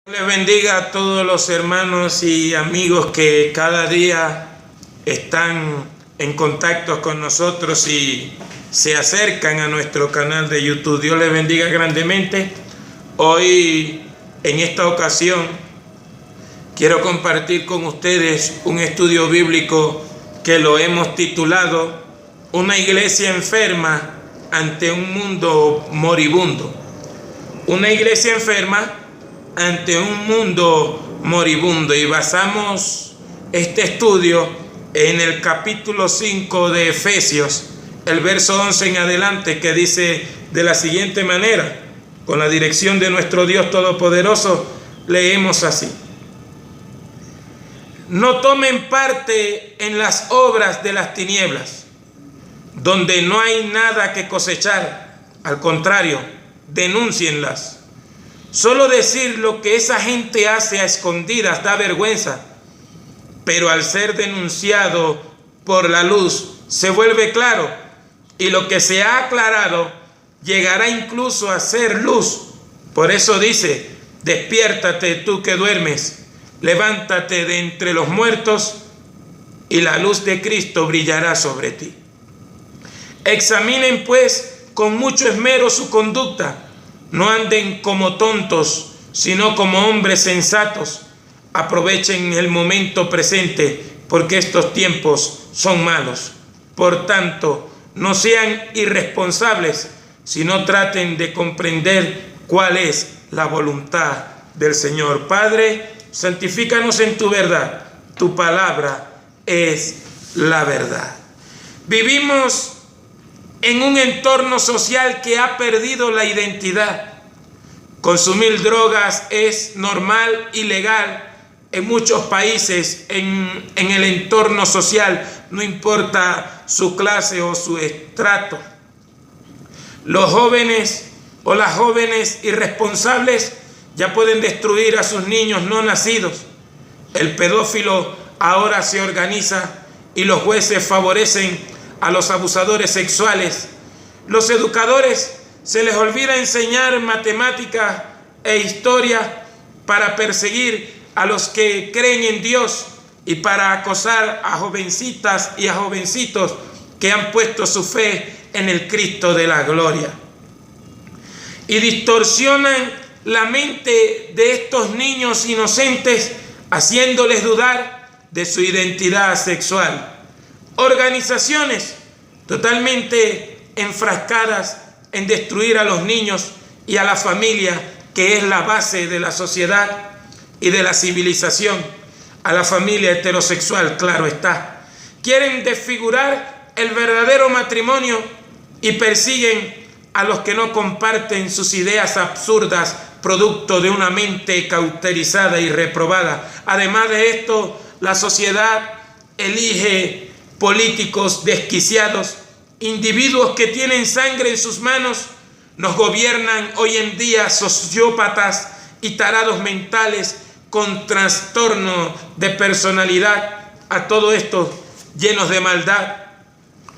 Les bendiga a todos los hermanos y amigos que cada día están en contacto con nosotros y se acercan a nuestro canal de YouTube. Dios les bendiga grandemente. Hoy, en esta ocasión, quiero compartir con ustedes un estudio bíblico que lo hemos titulado Una iglesia enferma ante un mundo moribundo. Una iglesia enferma ante un mundo moribundo, y basamos este estudio en el capítulo 5 de Efesios, el verso 11 en adelante, que dice de la siguiente manera: con la dirección de nuestro Dios Todopoderoso, leemos así: no tomen parte en las obras de las tinieblas, donde no hay nada que cosechar. Al contrario, denúncienlas. Solo decir lo que esa gente hace a escondidas da vergüenza, pero al ser denunciado por la luz se vuelve claro, y lo que se ha aclarado llegará incluso a ser luz. Por eso dice: despiértate tú que duermes, levántate de entre los muertos, y la luz de Cristo brillará sobre ti. Examinen pues con mucho esmero su conducta. No anden como tontos, sino como hombres sensatos. Aprovechen el momento presente, porque estos tiempos son malos. Por tanto, no sean irresponsables, sino traten de comprender cuál es la voluntad del Señor. Padre, santifícanos en tu verdad. Tu palabra es la verdad. Vivimos en un entorno social que ha perdido la identidad. Consumir drogas es normal y legal en muchos países, en el entorno social, no importa su clase o su estrato. Los jóvenes o las jóvenes irresponsables ya pueden destruir a sus niños no nacidos. El pedófilo ahora se organiza y los jueces favorecen a los abusadores sexuales. Los educadores se les olvida enseñar matemáticas e historia para perseguir a los que creen en Dios y para acosar a jovencitas y a jovencitos que han puesto su fe en el Cristo de la gloria. Y distorsionan la mente de estos niños inocentes, haciéndoles dudar de su identidad sexual. Organizaciones totalmente enfrascadas en destruir a los niños y a la familia, que es la base de la sociedad y de la civilización. A la familia heterosexual, claro está. Quieren desfigurar el verdadero matrimonio y persiguen a los que no comparten sus ideas absurdas, producto de una mente cauterizada y reprobada. Además de esto, la sociedad elige políticos desquiciados, individuos que tienen sangre en sus manos. Nos gobiernan hoy en día sociópatas y tarados mentales con trastorno de personalidad. A todo esto llenos de maldad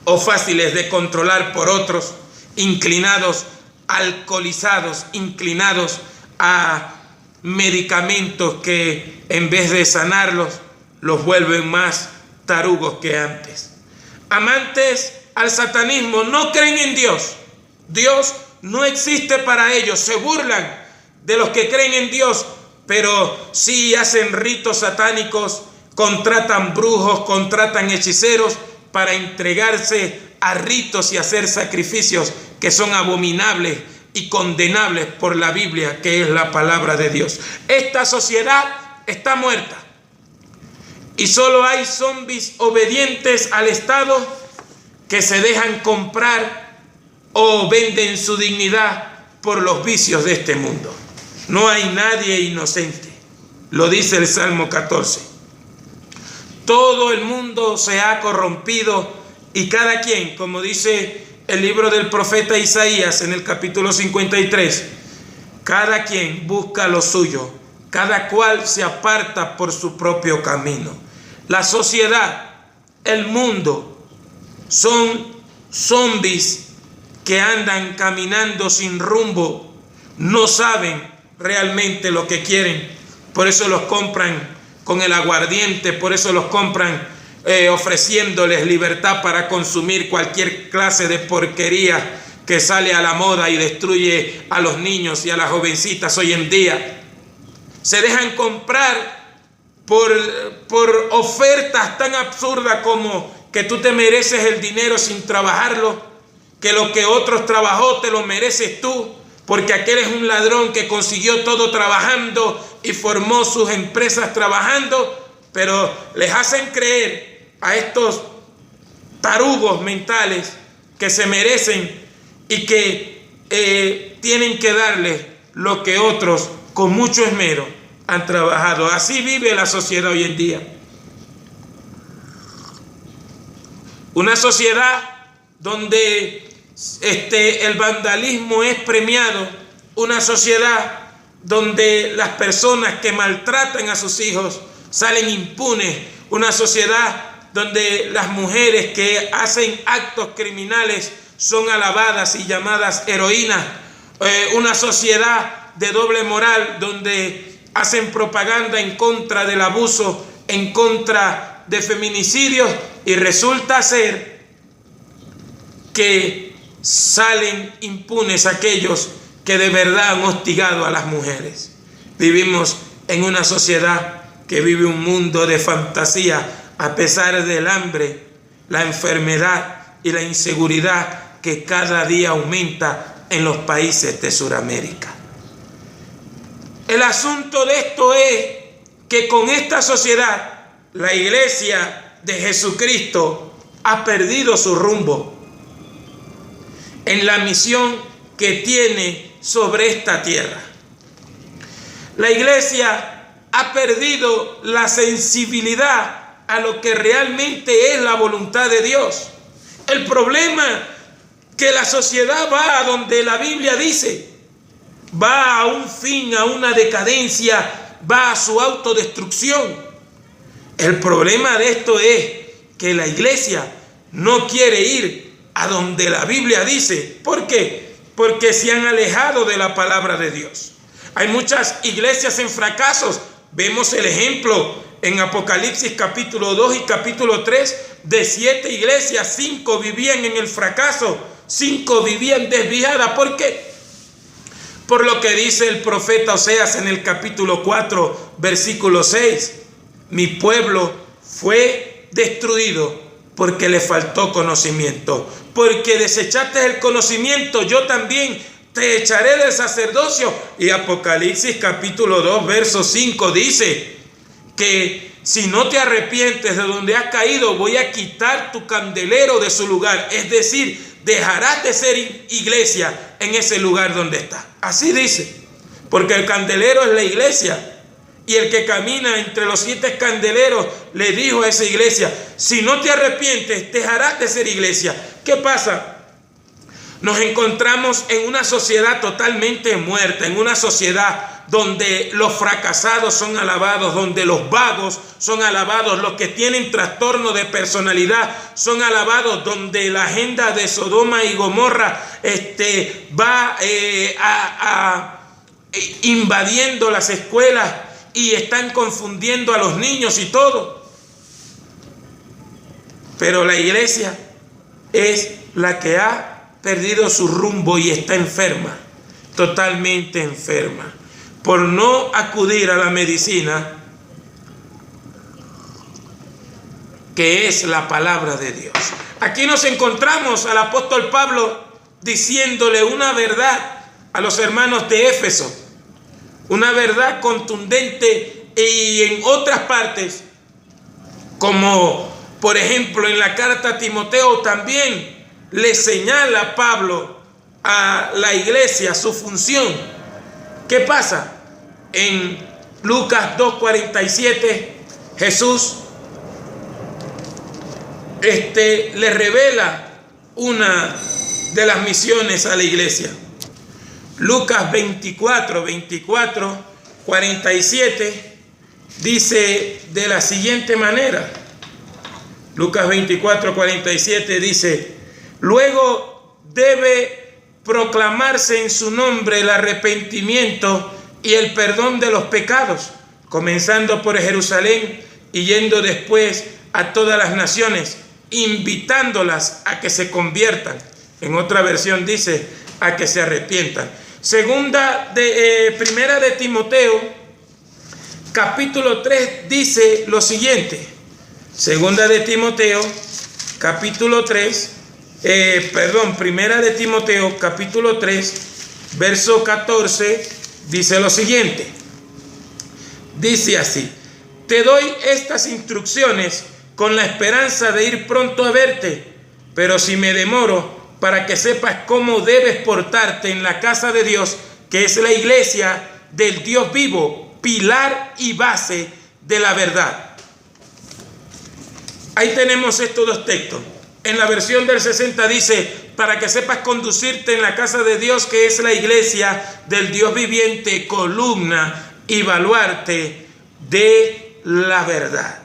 o fáciles de controlar por otros, inclinados, alcoholizados, inclinados a medicamentos que en vez de sanarlos los vuelven más tarugos que antes. Amantes al satanismo, no creen en Dios. Dios no existe para ellos. Se burlan de los que creen en Dios, pero sí hacen ritos satánicos, contratan brujos, contratan hechiceros para entregarse a ritos y hacer sacrificios que son abominables y condenables por la Biblia, que es la palabra de Dios. Esta sociedad está muerta. Y solo hay zombies obedientes al Estado que se dejan comprar o venden su dignidad por los vicios de este mundo. No hay nadie inocente. Lo dice el Salmo 14. Todo el mundo se ha corrompido y cada quien, como dice el libro del profeta Isaías en el capítulo 53, cada quien busca lo suyo, cada cual se aparta por su propio camino. La sociedad, el mundo, son zombies que andan caminando sin rumbo, no saben realmente lo que quieren. Por eso los compran con el aguardiente, por eso los compran ofreciéndoles libertad para consumir cualquier clase de porquería que sale a la moda y destruye a los niños y a las jovencitas hoy en día. Se dejan comprar por ofertas tan absurdas como que tú te mereces el dinero sin trabajarlo, que lo que otros trabajó te lo mereces tú, porque aquel es un ladrón que consiguió todo trabajando y formó sus empresas trabajando, pero les hacen creer a estos tarugos mentales que se merecen y que tienen que darle lo que otros con mucho esmero han trabajado. Así vive la sociedad hoy en día. Una sociedad donde el vandalismo es premiado, una sociedad donde las personas que maltratan a sus hijos salen impunes, una sociedad donde las mujeres que hacen actos criminales son alabadas y llamadas heroínas, una sociedad de doble moral donde hacen propaganda en contra del abuso, en contra de feminicidios, y resulta ser que salen impunes aquellos que de verdad han hostigado a las mujeres. Vivimos en una sociedad que vive un mundo de fantasía a pesar del hambre, la enfermedad y la inseguridad que cada día aumenta en los países de Sudamérica. El asunto de esto es que con esta sociedad la iglesia de Jesucristo ha perdido su rumbo en la misión que tiene sobre esta tierra. La iglesia ha perdido la sensibilidad a lo que realmente es la voluntad de Dios. El problema es que la sociedad va a donde la Biblia dice, va a un fin, a una decadencia, va a su autodestrucción. El problema de esto es que la iglesia no quiere ir a donde la Biblia dice. ¿Por qué? Porque se han alejado de la palabra de Dios. Hay muchas iglesias en fracasos. Vemos el ejemplo en Apocalipsis capítulo 2 y capítulo 3 de 7 iglesias. 5 vivían en el fracaso, 5 vivían desviadas. ¿Por qué? Por lo que dice el profeta Oseas en el capítulo 4, versículo 6. Mi pueblo fue destruido porque le faltó conocimiento. Porque desechaste el conocimiento, yo también te echaré del sacerdocio. Y Apocalipsis capítulo 2, verso 5 dice que si no te arrepientes de donde has caído, voy a quitar tu candelero de su lugar. Es decir, dejarás de ser iglesia en ese lugar donde estás. Así dice, porque el candelero es la iglesia. Y el que camina entre los 7 candeleros le dijo a esa iglesia, si no te arrepientes, dejarás de ser iglesia. ¿Qué pasa? Nos encontramos en una sociedad totalmente muerta, en una sociedad donde los fracasados son alabados, donde los vagos son alabados, los que tienen trastorno de personalidad son alabados, donde la agenda de Sodoma y Gomorra va invadiendo las escuelas y están confundiendo a los niños y todo. Pero la iglesia es la que ha perdido su rumbo y está enferma, totalmente enferma, por no acudir a la medicina que es la palabra de Dios. Aquí nos encontramos al apóstol Pablo diciéndole una verdad a los hermanos de Éfeso, una verdad contundente, y en otras partes, como por ejemplo en la carta a Timoteo, también le señala Pablo a la iglesia su función. ¿Qué pasa? En Lucas 2:47, Jesús le revela una de las misiones a la iglesia. Lucas 24, 47 dice de la siguiente manera. Lucas 24, 47 dice, luego debe proclamarse en su nombre el arrepentimiento y el perdón de los pecados, comenzando por Jerusalén y yendo después a todas las naciones, invitándolas a que se conviertan. En otra versión dice a que se arrepientan. Primera de Timoteo, capítulo 3, dice lo siguiente. Segunda de Timoteo, capítulo 3, Primera de Timoteo, capítulo 3, verso 14, dice lo siguiente. Dice así: te doy estas instrucciones con la esperanza de ir pronto a verte, pero si me demoro, para que sepas cómo debes portarte en la casa de Dios, que es la iglesia del Dios vivo, pilar y base de la verdad. Ahí tenemos estos dos textos. En la versión del 60 dice, para que sepas conducirte en la casa de Dios, que es la iglesia del Dios viviente, columna y baluarte de la verdad.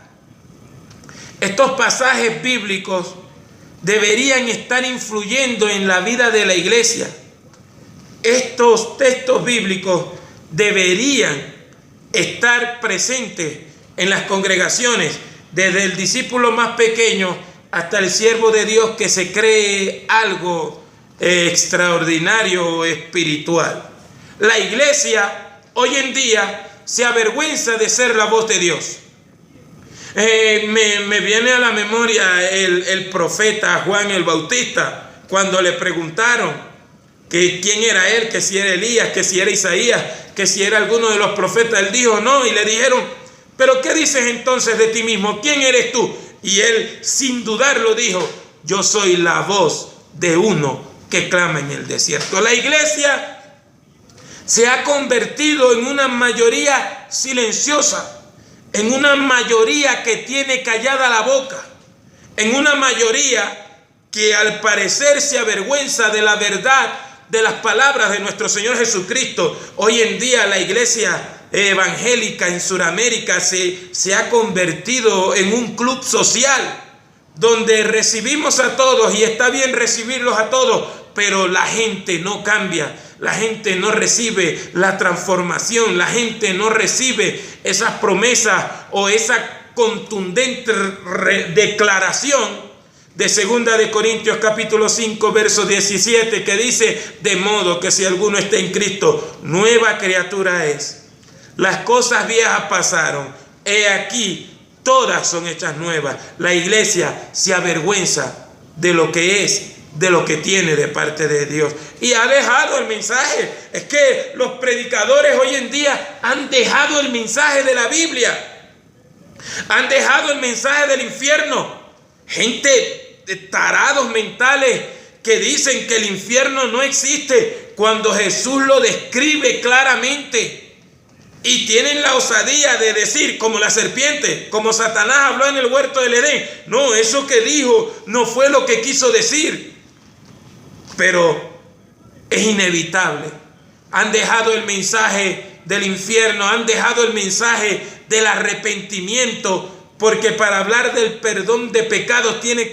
Estos pasajes bíblicos deberían estar influyendo en la vida de la iglesia. Estos textos bíblicos deberían estar presentes en las congregaciones, desde el discípulo más pequeño hasta el siervo de Dios que se cree algo extraordinario o espiritual. La iglesia hoy en día se avergüenza de ser la voz de Dios. Me viene a la memoria el profeta Juan el Bautista, cuando le preguntaron que quién era él, que si era Elías, que si era Isaías, que si era alguno de los profetas. Él dijo no, y le dijeron, pero ¿qué dices entonces de ti mismo? ¿Quién eres tú? Y él sin dudarlo dijo, yo soy la voz de uno que clama en el desierto. La iglesia se ha convertido en una mayoría silenciosa, en una mayoría que tiene callada la boca, en una mayoría que al parecer se avergüenza de la verdad de las palabras de nuestro Señor Jesucristo. Hoy en día la iglesia evangélica en Sudamérica se ha convertido en un club social donde recibimos a todos, y está bien recibirlos a todos, pero la gente no cambia. La gente no recibe la transformación, la gente no recibe esas promesas o esa contundente declaración de 2 de Corintios capítulo 5 verso 17, que dice, de modo que si alguno está en Cristo, nueva criatura es. Las cosas viejas pasaron, he aquí, todas son hechas nuevas. La iglesia se avergüenza de lo que es, de lo que tiene de parte de Dios, y ha dejado el mensaje. Es que los predicadores hoy en día han dejado el mensaje de la Biblia, han dejado el mensaje del infierno. Gente de tarados mentales que dicen que el infierno no existe cuando Jesús lo describe claramente, y tienen la osadía de decir, como la serpiente, como Satanás habló en el huerto del Edén, no, eso que dijo no fue lo que quiso decir. Pero es inevitable. Han dejado el mensaje del infierno, han dejado el mensaje del arrepentimiento, porque para hablar del perdón de pecados tienes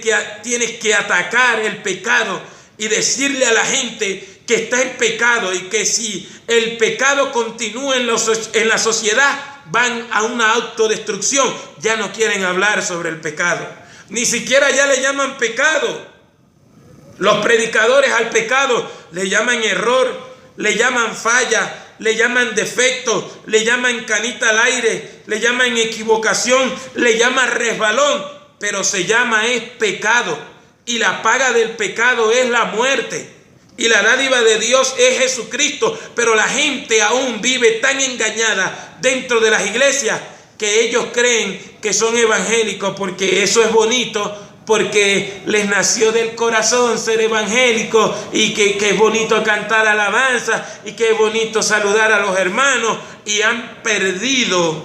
que atacar el pecado y decirle a la gente que está en pecado, y que si el pecado continúa en la sociedad, van a una autodestrucción. Ya no quieren hablar sobre el pecado, ni siquiera ya le llaman pecado. Los predicadores al pecado le llaman error, le llaman falla, le llaman defecto, le llaman canita al aire, le llaman equivocación, le llaman resbalón, pero se llama es pecado, y la paga del pecado es la muerte, y la dádiva de Dios es Jesucristo. Pero la gente aún vive tan engañada dentro de las iglesias que ellos creen que son evangélicos porque eso es bonito, porque les nació del corazón ser evangélico, y que es bonito cantar alabanza, y que es bonito saludar a los hermanos, y han perdido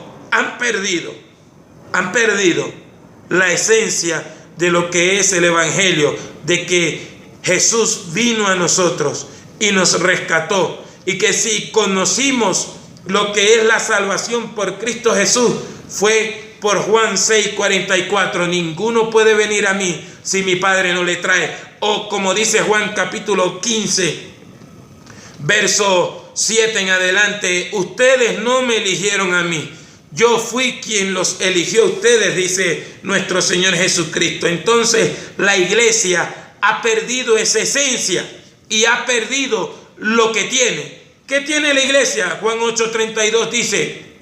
la esencia de lo que es el evangelio, de que Jesús vino a nosotros y nos rescató, y que si conocimos lo que es la salvación por Cristo Jesús, fue por Juan 6:44, ninguno puede venir a mí si mi Padre no le trae. O como dice Juan capítulo 15, verso 7 en adelante: ustedes no me eligieron a mí, yo fui quien los eligió a ustedes, dice nuestro Señor Jesucristo. Entonces la iglesia ha perdido esa esencia y ha perdido lo que tiene. ¿Qué tiene la iglesia? Juan 8:32 dice: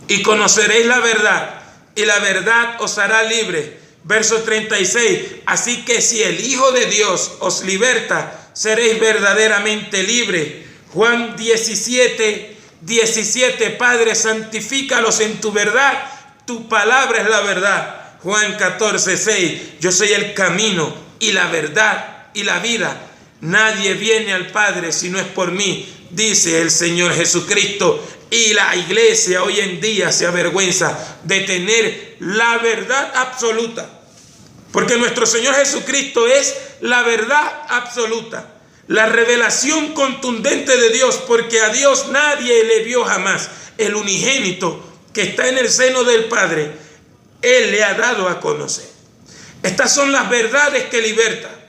y conoceréis la verdad, y la verdad os hará libre. Verso 36: así que si el Hijo de Dios os liberta, seréis verdaderamente libres. Juan 17:17: Padre, santifícalos en tu verdad, tu palabra es la verdad. Juan 14:6: yo soy el camino y la verdad y la vida. Nadie viene al Padre si no es por mí, dice el Señor Jesucristo. Y la iglesia hoy en día se avergüenza de tener la verdad absoluta, porque nuestro Señor Jesucristo es la verdad absoluta, la revelación contundente de Dios, porque a Dios nadie le vio jamás. El unigénito que está en el seno del Padre, Él le ha dado a conocer. Estas son las verdades que libertan.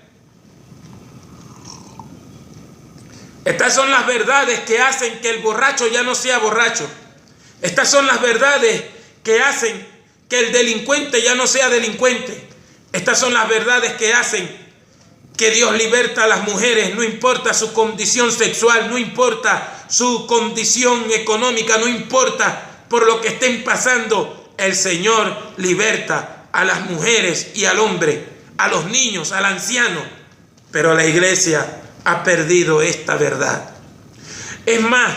Estas son las verdades que hacen que el borracho ya no sea borracho. Estas son las verdades que hacen que el delincuente ya no sea delincuente. Estas son las verdades que hacen que Dios liberta a las mujeres, no importa su condición sexual, no importa su condición económica, no importa por lo que estén pasando. El Señor liberta a las mujeres y al hombre, a los niños, al anciano. Pero la iglesia ha perdido esta verdad. Es más,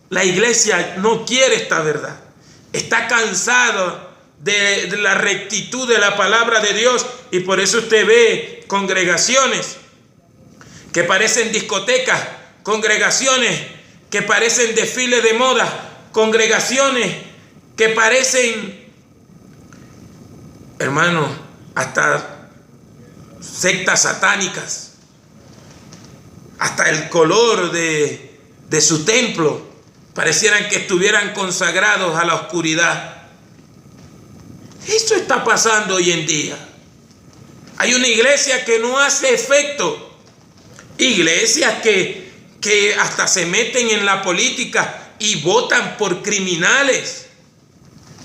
la iglesia no quiere esta verdad. Está cansado de la rectitud de la palabra de Dios, y por eso usted ve congregaciones que parecen discotecas, congregaciones que parecen desfiles de moda, congregaciones que parecen, hermano, hasta sectas satánicas. Hasta el color de su templo parecieran que estuvieran consagrados a la oscuridad. Esto está pasando hoy en día. Hay una iglesia que no hace efecto. Iglesias que hasta se meten en la política y votan por criminales,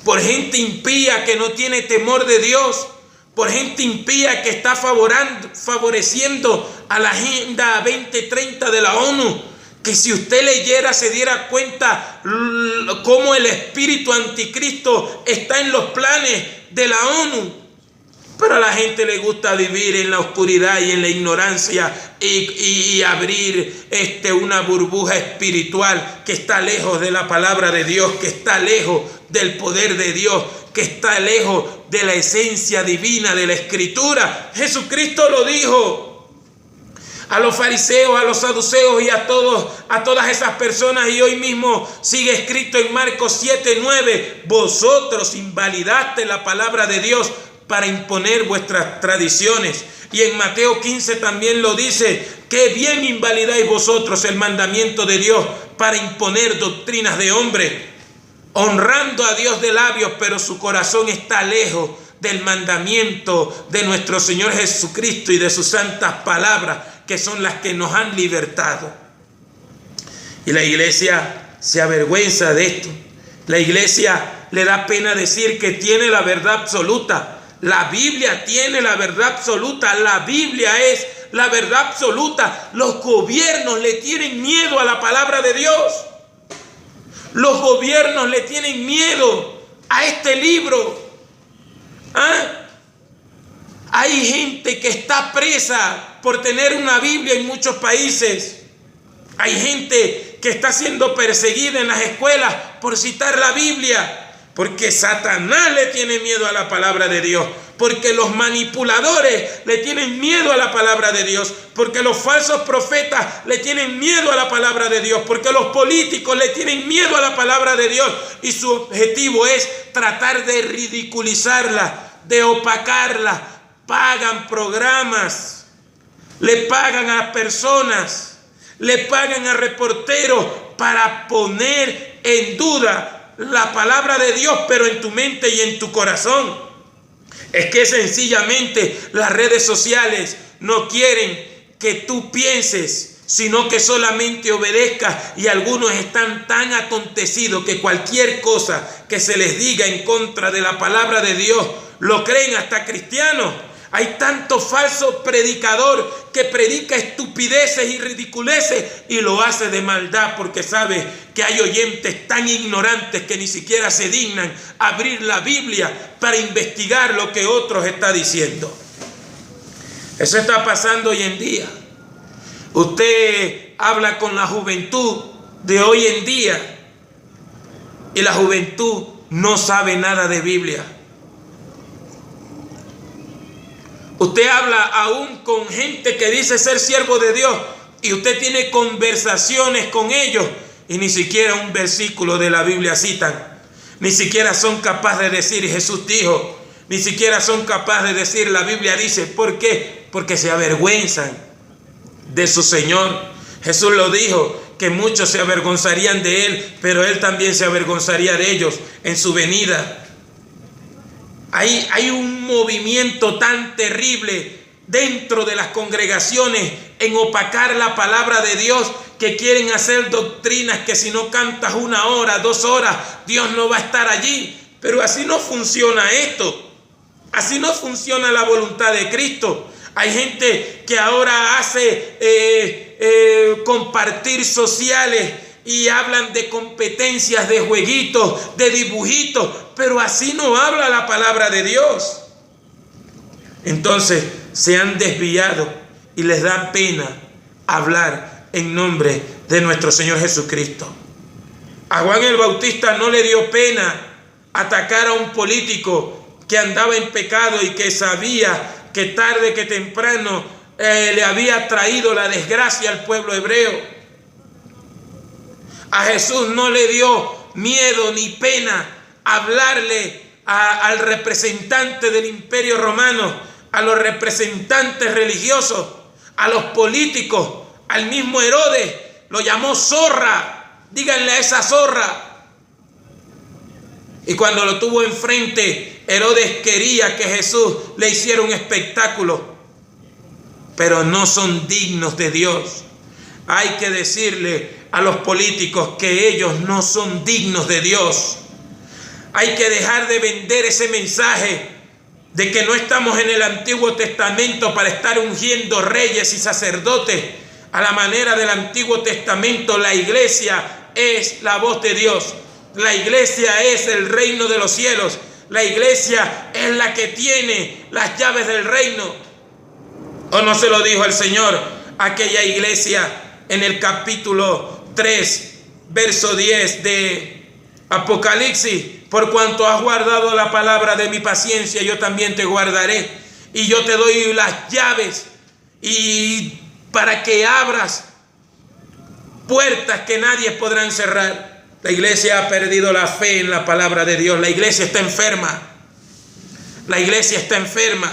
por gente impía que no tiene temor de Dios, por gente impía que está favoreciendo a la Agenda 2030 de la ONU, que si usted leyera se diera cuenta cómo el espíritu anticristo está en los planes de la ONU. Pero a la gente le gusta vivir en la oscuridad y en la ignorancia y abrir una burbuja espiritual que está lejos de la palabra de Dios, que está lejos del poder de Dios, que está lejos de la esencia divina de la Escritura. Jesucristo lo dijo a los fariseos, a los saduceos y a todas esas personas, y hoy mismo sigue escrito en Marcos 7:9: vosotros invalidaste la palabra de Dios para imponer vuestras tradiciones. Y en Mateo 15 también lo dice: que bien invalidáis vosotros el mandamiento de Dios para imponer doctrinas de hombre, honrando a Dios de labios, pero su corazón está lejos del mandamiento de nuestro Señor Jesucristo y de sus santas palabras, que son las que nos han libertado. Y la iglesia se avergüenza de esto. La iglesia le da pena decir que tiene la verdad absoluta. La Biblia tiene la verdad absoluta. La Biblia es la verdad absoluta. Los gobiernos le tienen miedo a la palabra de Dios. Los gobiernos le tienen miedo a este libro. Hay gente que está presa por tener una Biblia en muchos países. Hay gente que está siendo perseguida en las escuelas por citar la Biblia, porque Satanás le tiene miedo a la palabra de Dios, porque los manipuladores le tienen miedo a la palabra de Dios, porque los falsos profetas le tienen miedo a la palabra de Dios, porque los políticos le tienen miedo a la palabra de Dios, y su objetivo es tratar de ridiculizarla, de opacarla. Pagan programas, le pagan a personas, le pagan a reporteros para poner en duda la palabra de Dios, pero en tu mente y en tu corazón. Es que sencillamente las redes sociales no quieren que tú pienses sino que solamente obedezca. Y algunos están tan atontecidos que cualquier cosa que se les diga en contra de la palabra de Dios, lo creen, hasta cristianos. Hay tanto falso predicador que predica estupideces y ridiculeces y lo hace de maldad, porque sabe que hay oyentes tan ignorantes que ni siquiera se dignan abrir la Biblia para investigar lo que otros están diciendo. Eso está pasando hoy en día. Usted habla con la juventud de hoy en día y la juventud no sabe nada de Biblia. Usted habla aún con gente que dice ser siervo de Dios y usted tiene conversaciones con ellos y ni siquiera un versículo de la Biblia citan. Ni siquiera son capaces de decir Jesús dijo. Ni siquiera son capaces de decir la Biblia dice. ¿Por qué? Porque se avergüenzan de su Señor. Jesús lo dijo, que muchos se avergonzarían de Él, pero Él también se avergonzaría de ellos en su venida. Hay un movimiento tan terrible dentro de las congregaciones en opacar la palabra de Dios, que quieren hacer doctrinas que si no cantas 1 hora, 2 horas, Dios no va a estar allí. Pero así no funciona esto. Así no funciona la voluntad de Cristo. Hay gente que ahora hace compartir sociales y hablan de competencias, de jueguitos, de dibujitos, pero así no habla la palabra de Dios. Entonces se han desviado y les da pena hablar en nombre de nuestro Señor Jesucristo. A Juan el Bautista no le dio pena atacar a un político que andaba en pecado y que sabía que tarde que temprano le había traído la desgracia al pueblo hebreo. A Jesús no le dio miedo ni pena hablarle al representante del Imperio Romano, a los representantes religiosos, a los políticos, al mismo Herodes. Lo llamó zorra. Díganle a esa zorra. Y cuando lo tuvo enfrente, Herodes quería que Jesús le hiciera un espectáculo. Pero no son dignos de Dios. Hay que decirle a los políticos que ellos no son dignos de Dios. Hay que dejar de vender ese mensaje de que no estamos en el Antiguo Testamento para estar ungiendo reyes y sacerdotes. A la manera del Antiguo Testamento, la iglesia es la voz de Dios. La iglesia es el reino de los cielos. La iglesia es la que tiene las llaves del reino. ¿O no se lo dijo el Señor a aquella iglesia en el capítulo 3, verso 10 de Apocalipsis? Por cuanto has guardado la palabra de mi paciencia, yo también te guardaré. Y yo te doy las llaves y para que abras puertas que nadie podrá cerrar. La iglesia ha perdido la fe en la palabra de Dios. La iglesia está enferma. La iglesia está enferma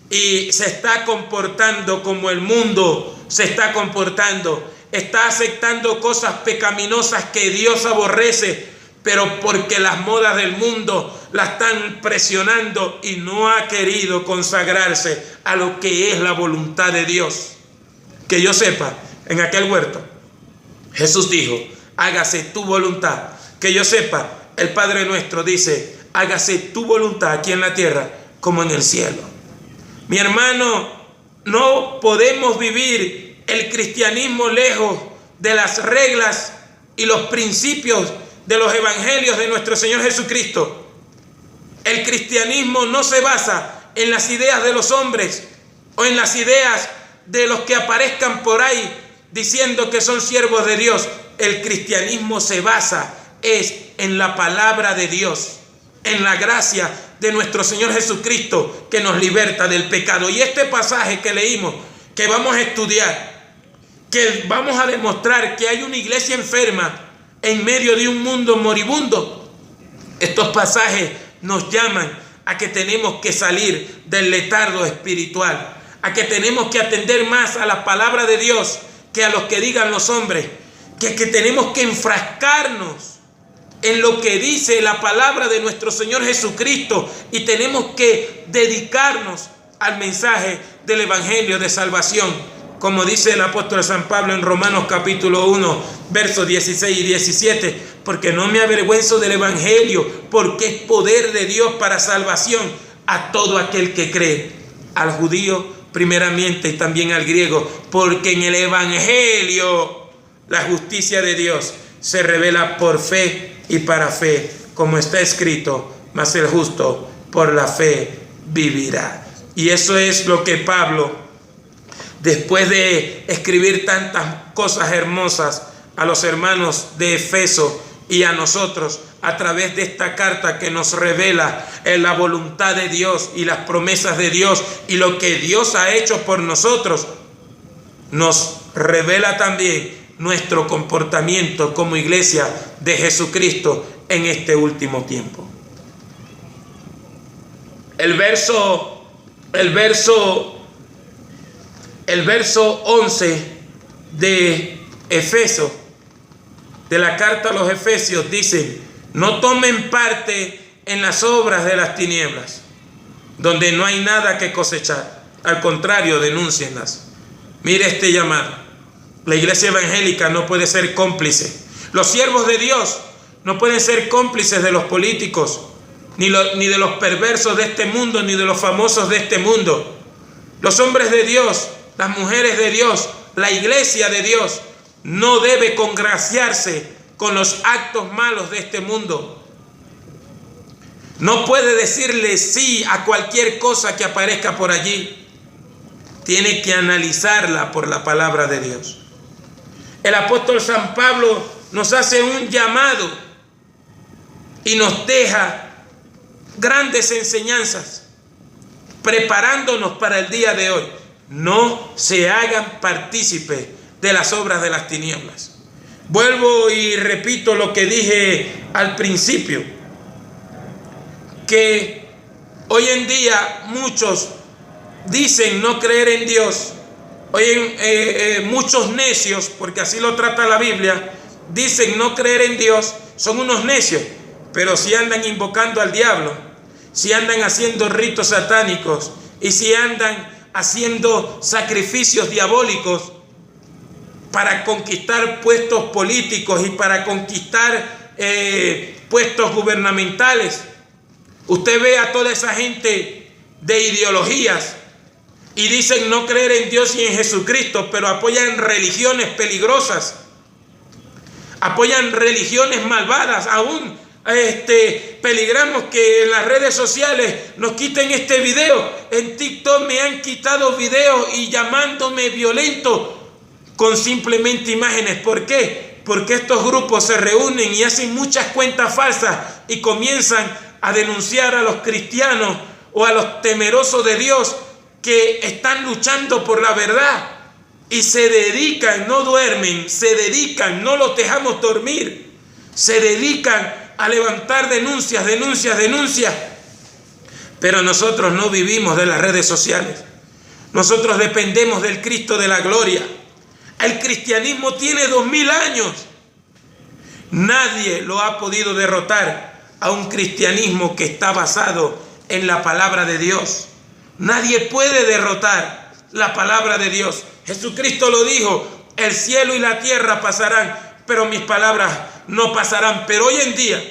y se está comportando como el mundo se está comportando. Está aceptando cosas pecaminosas que Dios aborrece, pero porque las modas del mundo la están presionando y no ha querido consagrarse a lo que es la voluntad de Dios. Que yo sepa, en aquel huerto, Jesús dijo, hágase tu voluntad. Que yo sepa, el Padre nuestro dice, hágase tu voluntad aquí en la tierra como en el cielo. Mi hermano, no podemos vivir el cristianismo lejos de las reglas y los principios de los evangelios de nuestro Señor Jesucristo. El cristianismo no se basa en las ideas de los hombres o en las ideas de los que aparezcan por ahí diciendo que son siervos de Dios. El cristianismo se basa en la palabra de Dios, en la gracia de nuestro Señor Jesucristo que nos liberta del pecado. Y este pasaje que leímos, que vamos a estudiar, que vamos a demostrar que hay una iglesia enferma en medio de un mundo moribundo. Estos pasajes nos llaman a que tenemos que salir del letargo espiritual, a que tenemos que atender más a la palabra de Dios que a los que digan los hombres, que tenemos que enfrascarnos en lo que dice la palabra de nuestro Señor Jesucristo y tenemos que dedicarnos al mensaje del evangelio de salvación. como dice el apóstol San Pablo en Romanos capítulo 1, versos 16 y 17, porque no me avergüenzo del evangelio, porque es poder de Dios para salvación a todo aquel que cree, al judío primeramente y también al griego, porque en el evangelio la justicia de Dios se revela por fe y para fe, como está escrito, mas el justo por la fe vivirá. Y eso es lo que Pablo, después de escribir tantas cosas hermosas a los hermanos de Efeso y a nosotros, a través de esta carta que nos revela la voluntad de Dios y las promesas de Dios y lo que Dios ha hecho por nosotros, nos revela también nuestro comportamiento como iglesia de Jesucristo en este último tiempo. El verso 11 de Efeso, de la carta a los Efesios, dice: no tomen parte en las obras de las tinieblas, donde no hay nada que cosechar. Al contrario, denúncienlas. Mire este llamado. La iglesia evangélica no puede ser cómplice. Los siervos de Dios no pueden ser cómplices de los políticos, ni de los perversos de este mundo, ni de los famosos de este mundo. Los hombres de Dios, las mujeres de Dios, la iglesia de Dios no debe congraciarse con los actos malos de este mundo. No puede decirle sí a cualquier cosa que aparezca por allí. Tiene que analizarla por la palabra de Dios. El apóstol San Pablo nos hace un llamado y nos deja grandes enseñanzas, preparándonos para el día de hoy. No se hagan partícipes de las obras de las tinieblas. Vuelvo y repito lo que dije al principio, que hoy en día muchos dicen no creer en Dios. Hoy muchos necios, porque así lo trata la Biblia, dicen no creer en Dios, son unos necios, pero si andan invocando al diablo, si andan haciendo ritos satánicos y si andan haciendo sacrificios diabólicos para conquistar puestos políticos y para conquistar puestos gubernamentales. Usted ve a toda esa gente de ideologías y dicen no creer en Dios y en Jesucristo, pero apoyan religiones peligrosas, apoyan religiones malvadas. Aún peligramos que en las redes sociales nos quiten este video. En TikTok me han quitado videos y llamándome violento con simplemente imágenes. ¿Por qué? Porque estos grupos se reúnen y hacen muchas cuentas falsas y comienzan a denunciar a los cristianos o a los temerosos de Dios que están luchando por la verdad y se dedican, no duermen, se dedican, no los dejamos dormir, se dedican a levantar denuncias. Pero nosotros no vivimos de las redes sociales. Nosotros dependemos del Cristo de la gloria. El cristianismo tiene 2000 años. Nadie lo ha podido derrotar a un cristianismo que está basado en la palabra de Dios. Nadie puede derrotar la palabra de Dios. Jesucristo lo dijo: el cielo y la tierra pasarán, pero mis palabras no pasarán. Pero hoy en día,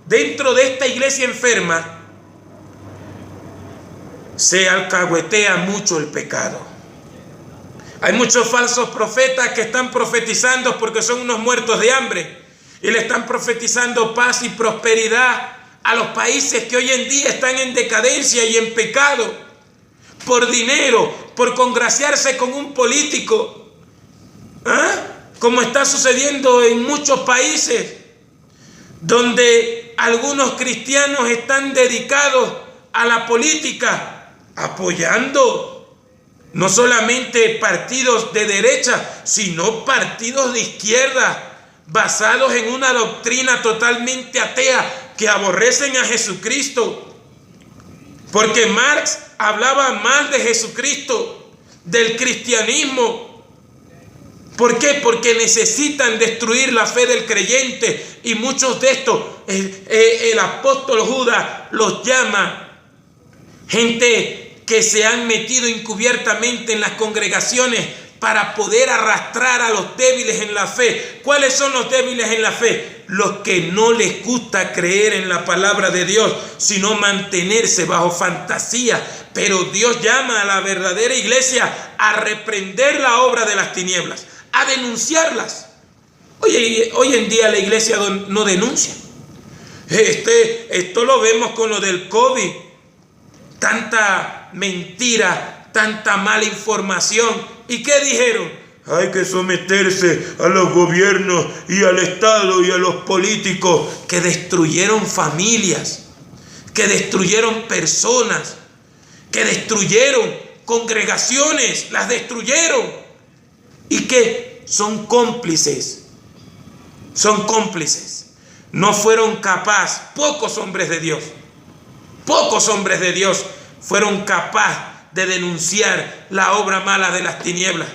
dentro de esta iglesia enferma, se alcahuetea mucho el pecado. Hay muchos falsos profetas que están profetizando porque son unos muertos de hambre y le están profetizando paz y prosperidad a los países que hoy en día están en decadencia y en pecado, por dinero, por congraciarse con un político, como está sucediendo en muchos países donde algunos cristianos están dedicados a la política, apoyando no solamente partidos de derecha, sino partidos de izquierda, basados en una doctrina totalmente atea, que aborrecen a Jesucristo. Porque Marx hablaba mal de Jesucristo, del cristianismo. ¿Por qué? Porque necesitan destruir la fe del creyente. Y muchos de estos, el apóstol Judas los llama gente que se han metido encubiertamente en las congregaciones para poder arrastrar a los débiles en la fe. ¿Cuáles son los débiles en la fe? Los que no les gusta creer en la palabra de Dios, sino mantenerse bajo fantasía. Pero Dios llama a la verdadera iglesia a reprender la obra de las tinieblas, a denunciarlas. Oye, hoy en día la iglesia no denuncia. Esto lo vemos con lo del COVID. Tanta mentira, tanta mala información. ¿Y qué dijeron? Hay que someterse a los gobiernos y al Estado y a los políticos, que destruyeron familias, que destruyeron personas, que destruyeron congregaciones, las destruyeron, y que son cómplices. No fueron capaces, pocos hombres de Dios fueron capaces de denunciar la obra mala de las tinieblas.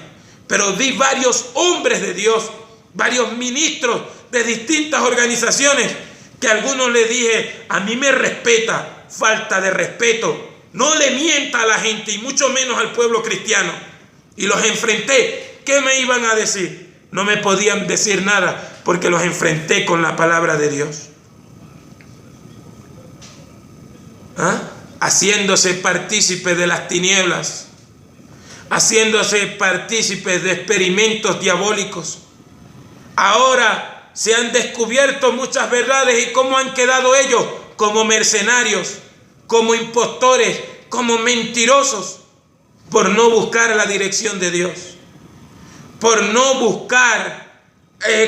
Pero vi varios hombres de Dios, varios ministros de distintas organizaciones, que a algunos le dije: a mí me respeta, falta de respeto, no le mienta a la gente y mucho menos al pueblo cristiano. Y los enfrenté. ¿Qué me iban a decir? No me podían decir nada, porque los enfrenté con la palabra de Dios. Haciéndose partícipes de las tinieblas, haciéndose partícipes de experimentos diabólicos. Ahora se han descubierto muchas verdades, y cómo han quedado ellos: como mercenarios, como impostores, como mentirosos, por no buscar la dirección de Dios, por no buscar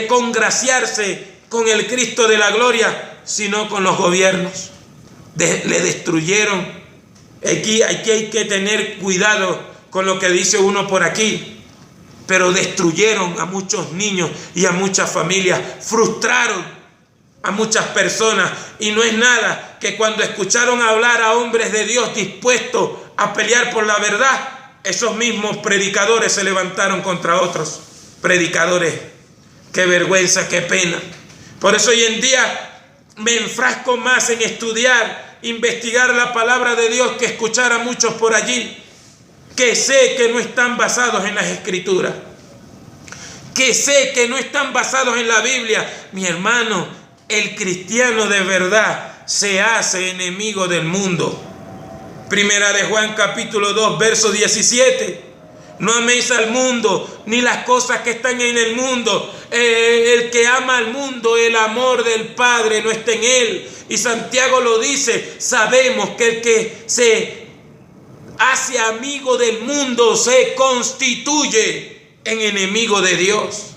congraciarse con el Cristo de la gloria, sino con los gobiernos. Le destruyeron. Aquí hay que tener cuidado con lo que dice uno por aquí. Pero destruyeron a muchos niños y a muchas familias, frustraron a muchas personas, y no es nada que cuando escucharon hablar a hombres de Dios dispuestos a pelear por la verdad, esos mismos predicadores se levantaron contra otros predicadores. Qué vergüenza, qué pena. Por eso hoy en día me enfrasco más en estudiar, investigar la palabra de Dios, que escuchar a muchos por allí que sé que no están basados en las Escrituras, que sé que no están basados en la Biblia. Mi hermano, el cristiano de verdad se hace enemigo del mundo. Primera de Juan capítulo 2, verso 17. No améis al mundo, ni las cosas que están en el mundo. El que ama al mundo, el amor del Padre no está en él. Y Santiago lo dice: sabemos que el que se hace amigo del mundo se constituye en enemigo de Dios.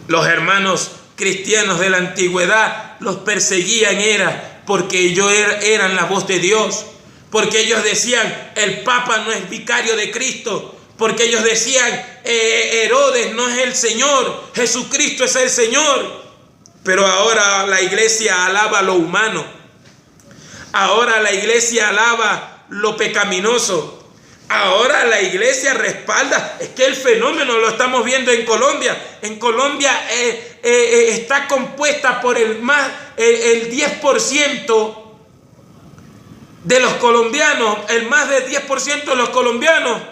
Los hermanos cristianos de la antigüedad los perseguían porque ellos eran la voz de Dios, porque ellos decían: el Papa no es vicario de Cristo, porque ellos decían: Herodes no es el Señor, Jesucristo es el Señor. Pero ahora la iglesia alaba lo humano, ahora la iglesia alaba lo pecaminoso, ahora la iglesia respalda. Es que el fenómeno lo estamos viendo en Colombia. En Colombia está compuesta por el 10% de los colombianos, el más del 10% de los colombianos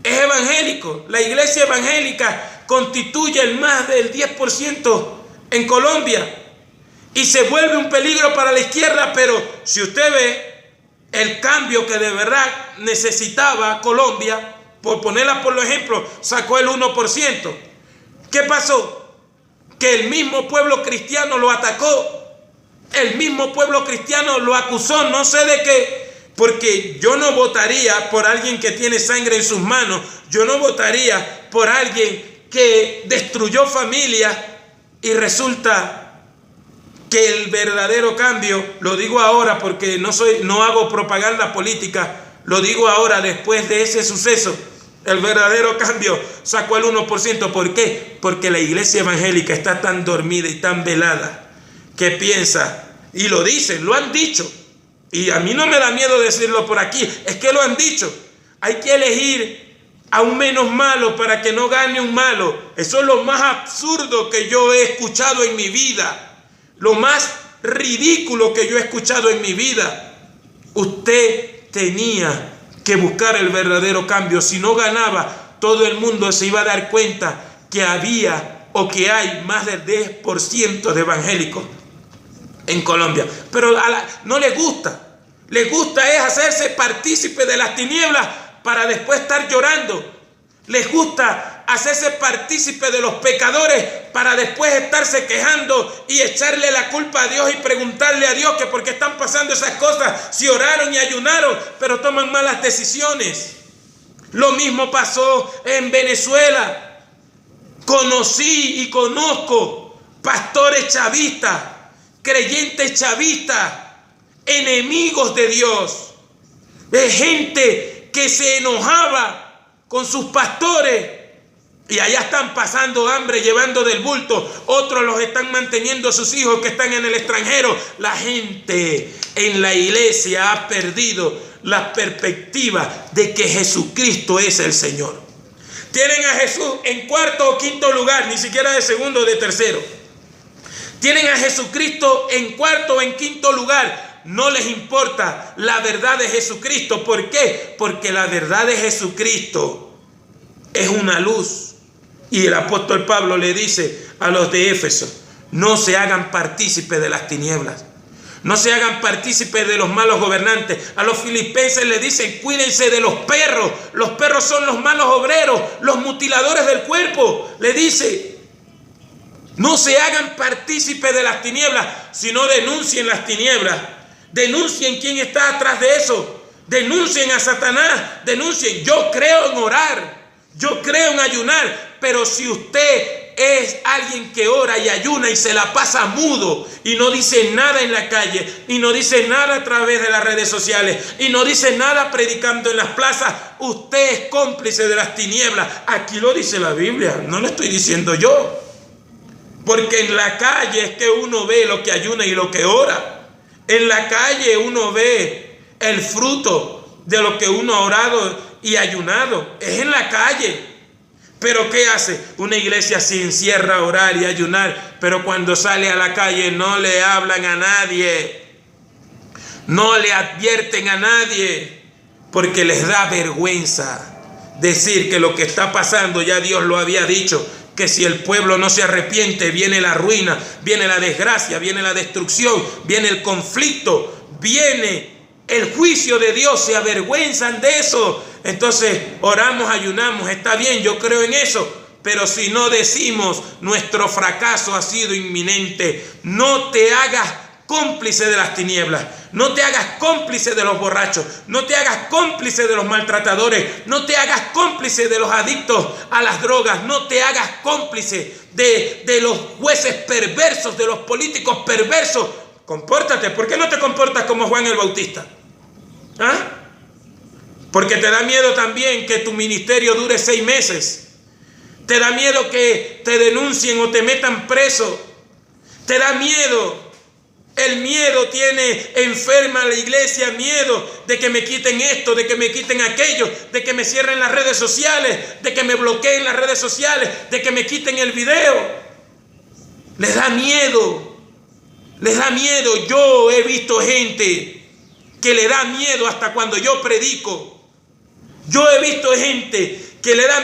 es evangélico. La iglesia evangélica constituye el más del 10% en Colombia, y se vuelve un peligro para la izquierda. Pero si usted ve el cambio que de verdad necesitaba Colombia, por ponerla por ejemplo, sacó el 1%. ¿Qué pasó? Que el mismo pueblo cristiano lo atacó, el mismo pueblo cristiano lo acusó, no sé de qué. Porque yo no votaría por alguien que tiene sangre en sus manos, yo no votaría por alguien que destruyó familias, y resulta que el verdadero cambio, lo digo ahora porque no hago propaganda política, lo digo ahora después de ese suceso, el verdadero cambio sacó el 1%. ¿Por qué? Porque la iglesia evangélica está tan dormida y tan velada que piensa, y lo dicen, lo han dicho, y a mí no me da miedo decirlo por aquí, es que lo han dicho: hay que elegir a un menos malo para que no gane un malo. Eso es lo más absurdo que yo he escuchado en mi vida, lo más ridículo que yo he escuchado en mi vida. Usted tenía que buscar el verdadero cambio. Si no ganaba, todo el mundo se iba a dar cuenta que había o que hay más del 10% de evangélicos en Colombia. Pero no les gusta. Les gusta es hacerse partícipe de las tinieblas para después estar llorando. Les gusta hacerse partícipe de los pecadores para después estarse quejando y echarle la culpa a Dios y preguntarle a Dios que por qué están pasando esas cosas si oraron y ayunaron, pero toman malas decisiones. Lo mismo pasó en Venezuela. Conocí y conozco pastores chavistas, creyentes chavistas, enemigos de Dios, de gente que se enojaba con sus pastores y allá están pasando hambre, llevando del bulto. Otros los están manteniendo sus hijos que están en el extranjero. La gente en la iglesia ha perdido la perspectiva de que Jesucristo es el Señor. Tienen a Jesús en cuarto o quinto lugar, ni siquiera de segundo o de tercero. Tienen a Jesucristo en cuarto o en quinto lugar. No les importa la verdad de Jesucristo. ¿Por qué? Porque la verdad de Jesucristo es una luz. Y el apóstol Pablo le dice a los de Éfeso: no se hagan partícipes de las tinieblas. No se hagan partícipes de los malos gobernantes. A los filipenses le dicen: cuídense de los perros. Los perros son los malos obreros, los mutiladores del cuerpo. Le dice: no se hagan partícipes de las tinieblas, sino denuncien las tinieblas. Denuncien quién está atrás de eso. Denuncien a Satanás. Denuncien. Yo creo en orar. Yo creo en ayunar. Pero si usted es alguien que ora y ayuna y se la pasa mudo y no dice nada en la calle y no dice nada a través de las redes sociales y no dice nada predicando en las plazas, usted es cómplice de las tinieblas. Aquí lo dice la Biblia, no lo estoy diciendo yo. Porque en la calle es que uno ve lo que ayuna y lo que ora. En la calle uno ve el fruto de lo que uno ha orado y ayunado. Es en la calle. Pero ¿qué hace? Una iglesia se encierra a orar y ayunar, pero cuando sale a la calle no le hablan a nadie. No le advierten a nadie, porque les da vergüenza decir que lo que está pasando ya Dios lo había dicho. Que si el pueblo no se arrepiente, viene la ruina, viene la desgracia, viene la destrucción, viene el conflicto, viene el juicio de Dios. Se avergüenzan de eso. Entonces oramos, ayunamos, está bien, yo creo en eso. Pero si no decimos nuestro fracaso ha sido inminente, no te hagas cómplice de las tinieblas. No te hagas cómplice de los borrachos, no te hagas cómplice de los maltratadores, no te hagas cómplice de los adictos a las drogas, no te hagas cómplice de los jueces perversos, de los políticos perversos. Compórtate. ¿Por qué no te comportas como Juan el Bautista? ¿Ah? Porque te da miedo también que tu ministerio dure 6 meses. Te da miedo que te denuncien o te metan preso. Te da miedo. El miedo tiene enferma a la iglesia, miedo de que me quiten esto, de que me quiten aquello, de que me cierren las redes sociales, de que me bloqueen las redes sociales, de que me quiten el video. Les da miedo, les da miedo. Yo he visto gente que le da miedo hasta cuando yo predico. Yo he visto gente que le da